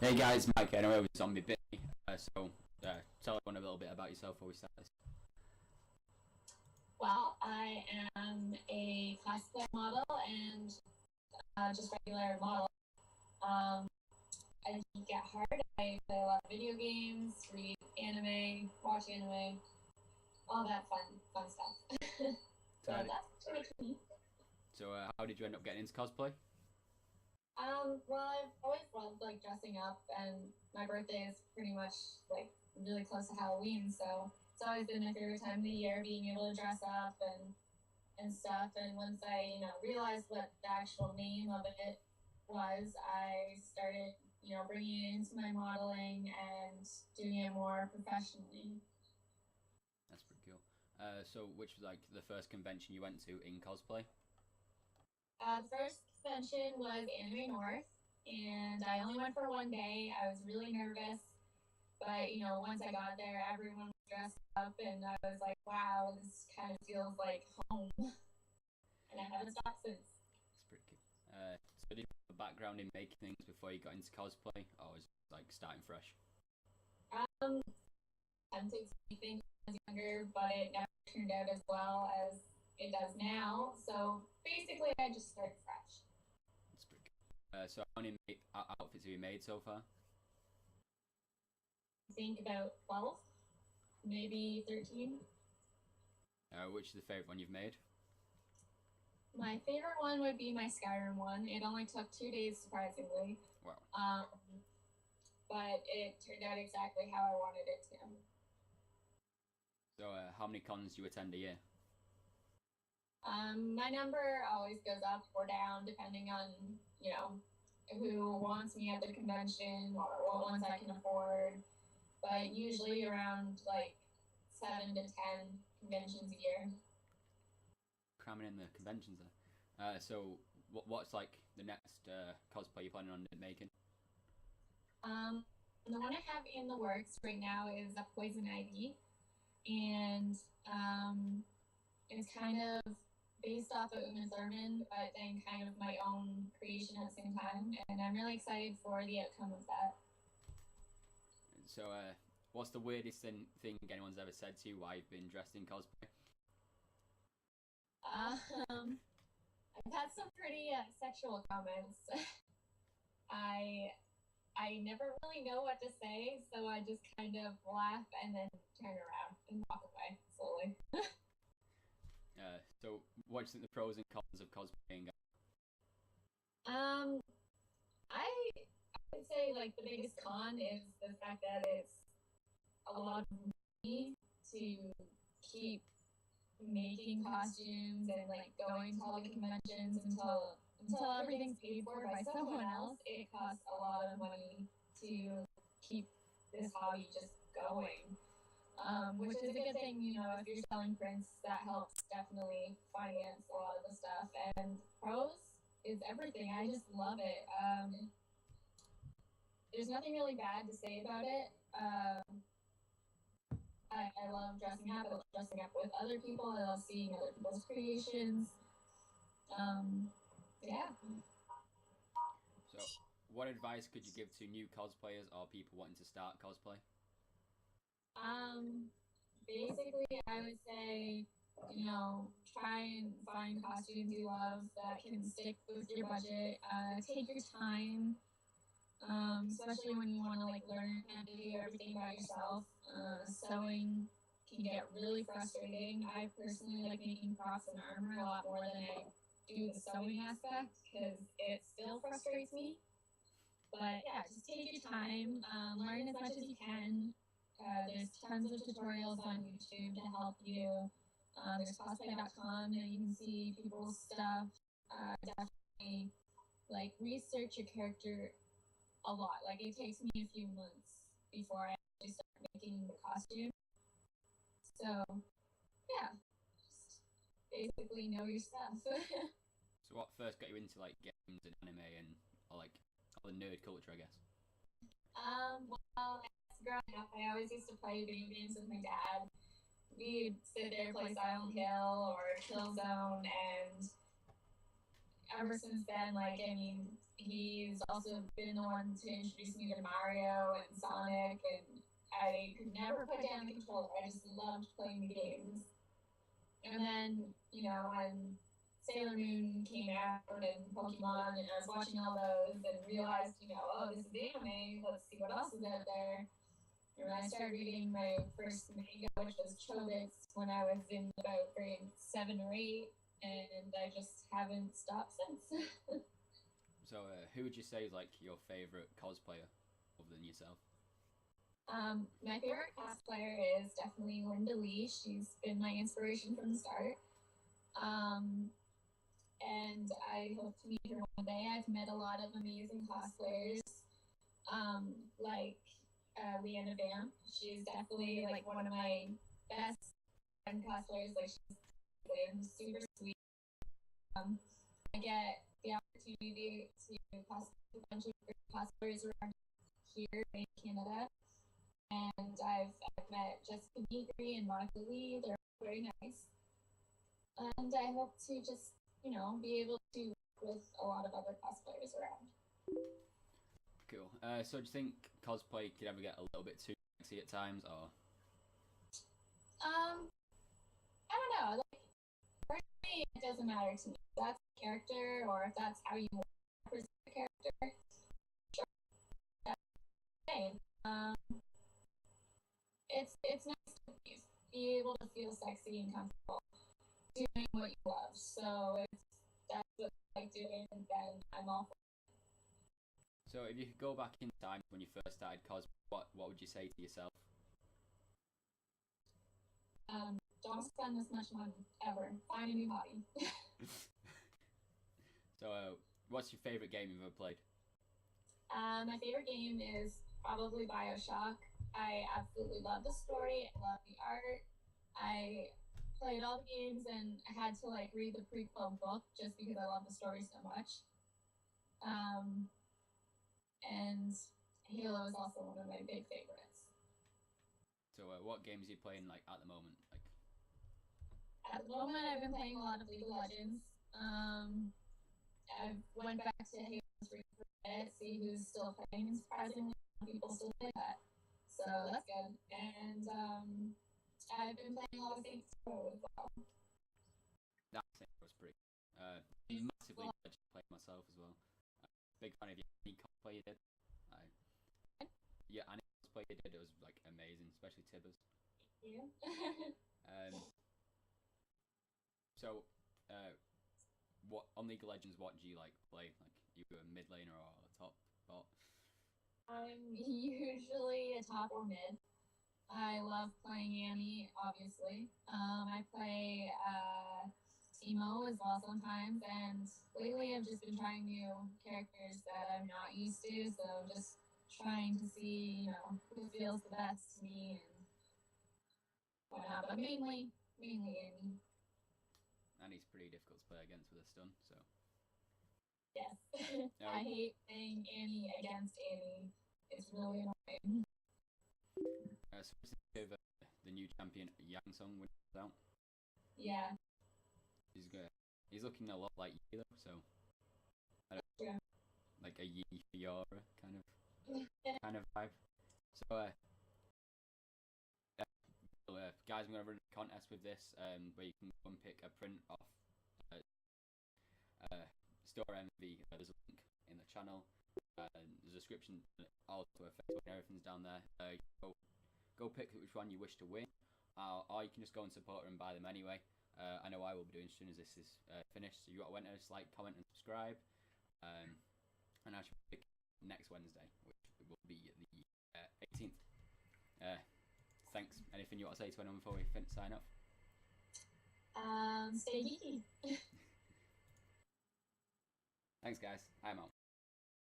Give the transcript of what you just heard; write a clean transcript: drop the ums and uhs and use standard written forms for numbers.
Hey guys, Mike. I know it was on my bit, tell everyone a little bit about yourself before we start this. Well, I am a cosplayer model and just regular model. Um, I get hard. I play a lot of video games, read anime, watch anime, all that fun stuff. So that's pretty much me. How did you end up getting into cosplay? Well, I've always loved like dressing up, and my birthday is pretty much like really close to Halloween, so it's always been my favorite time of the year, being able to dress up and stuff. And once I realized what the actual name of it was, I started bringing it into my modeling and doing it more professionally. That's pretty cool. Which was like the first convention you went to in cosplay? The first convention was Anime North, and I only went for one day. I was really nervous, but once I got there, everyone was dressed up, and I was like, "Wow, this kind of feels like home." And I haven't stopped since. That's pretty cool. Did you have a background in making things before you got into cosplay, or was it like starting fresh? Um, Tempted to make things when I was younger, but it never turned out as well as it does now. So basically, I just started fresh. That's pretty cool. How many outfits have you made so far? I think about 12, maybe 13. Which is the favorite one you've made? My favorite one would be my Skyrim one. It only took 2 days, surprisingly. Wow. But it turned out exactly how I wanted it to. How many cons do you attend a year? My number always goes up or down depending on, who wants me at the convention or what ones I can afford. But usually around like 7 to 10 conventions a year. Cramming in the conventions there. What's like the next cosplay you're planning on making? The one I have in the works right now is a Poison Ivy, and it's kind of based off of Uma Thurman, but then kind of my own creation at the same time. And I'm really excited for the outcome of that. What's the weirdest thing anyone's ever said to you while you've been dressed in cosplay? I've had some pretty sexual comments. I never really know what to say, so I just kind of laugh and then turn around and walk away slowly. What do you think the pros and cons of cosplaying are? I would say like the biggest con is the fact that it's a lot of money to keep making costumes and like going to all the conventions until everything's paid for by someone else. It costs a lot of money to keep this hobby just going. Which is a good thing, if you're selling prints, that helps definitely finance a lot of the stuff. And pros is everything. I just love it. There's nothing really bad to say about it. I love dressing up. I love dressing up with other people. I love seeing other people's creations. Yeah. So, what advice could you give to new cosplayers or people wanting to start cosplay? Basically, I would say, try and find costumes you love that can stick with your budget. Take your time, especially when you want to like learn how to do everything by yourself. Sewing can get really frustrating. I personally like making props and armor a lot more than I do the sewing aspect because it still frustrates me. But yeah, just take your time, learn as much as you can. There's tons of tutorials on YouTube to help you. There's cosplay.com and you can see people's stuff. Definitely like research your character a lot. Like it takes me a few months before I actually start making the costume. So yeah, just basically know your stuff. So what first got you into like games and anime and like all the nerd culture, I guess? Well, as growing up, I always used to play video games with my dad. We'd sit there, play Silent Hill or Killzone, and ever since then, like, I mean, he's also been the one to introduce me to Mario and Sonic, and I could never put down the controller. I just loved playing the games. And then, when Sailor Moon came out and Pokemon, and I was watching all those and realized, oh, this is anime, let's see what else is out there. And I started reading my first manga, which was Chobits, when I was in about grade 7 or 8, and I just haven't stopped since. So, who would you say is like your favorite cosplayer other than yourself? My favorite cosplayer is definitely Linda Lee. She's been my inspiration from the start. And I hope to meet her one day. I've met a lot of amazing cosplayers, like Leanna Vamp. She's definitely like one of my best friend cosplayers. Like she's super sweet. I get the opportunity to cosplay a bunch of cosplayers around here in Canada, and I've met Jessica Negri and Monica Lee. They're very nice, and I hope to just be able to work with a lot of other cosplayers around. Cool. So do you think cosplay could ever get a little bit too sexy at times, or? I don't know. Like, for me, it doesn't matter to me. If that's the character, or if that's how you want to represent the character. Sure, that's fine. It's nice to be able to feel sexy and comfortable doing what you love. So if that's what I like doing, then I'm all for it. So if you could go back in time when you first started cosplay, what would you say to yourself? Don't spend this much money ever. Find a new hobby. So, what's your favorite game you've ever played? My favorite game is probably BioShock. I absolutely love the story. I love the art. I played all the games and I had to read the prequel book just because I love the story so much. And Halo is also one of my big favorites. So, what games are you playing at the moment? At the moment, I've been playing a lot of League of Legends. I went back to Halo 3 for a bit, see who's still playing, and surprisingly, people still play that. So that's good. And I've been playing a lot of Saints Row as well. That Saints Row was pretty. Massively Legend play myself as well. Big fan of your any cosplay you did. Yeah, any cosplay you did, it was amazing, especially Tibbers. Yeah. So, what on League of Legends? What do you play? You a mid laner or a top bot? I'm usually a top or mid. I love playing Annie, obviously. I play Teemo as well sometimes, and lately I've just been trying new characters that I'm not used to, so just trying to see, who feels the best to me and whatnot. But mainly Annie. Annie's pretty difficult to play against with a stun, so. Yes. I hate playing Annie against Annie. It's really annoying. So with the new champion Yang Song when it's out. Yeah. He's good. He's looking a lot like you though, so. Yeah. Like a Yi Fiora kind of vibe. So guys, I'm gonna run a contest with this, where you can go and pick a print off Store Envy. There's a link in the channel, there's a description, all to her Facebook, and everything's down there. Go pick which one you wish to win, or you can just go and support her and buy them anyway. I know I will be doing as soon as this is finished. So you got to enter, like, comment, and subscribe. And I should pick next Wednesday, which will be the 18th. Thanks. Anything you want to say to anyone before we sign off? Stay geeky. Thanks, guys. I'm out.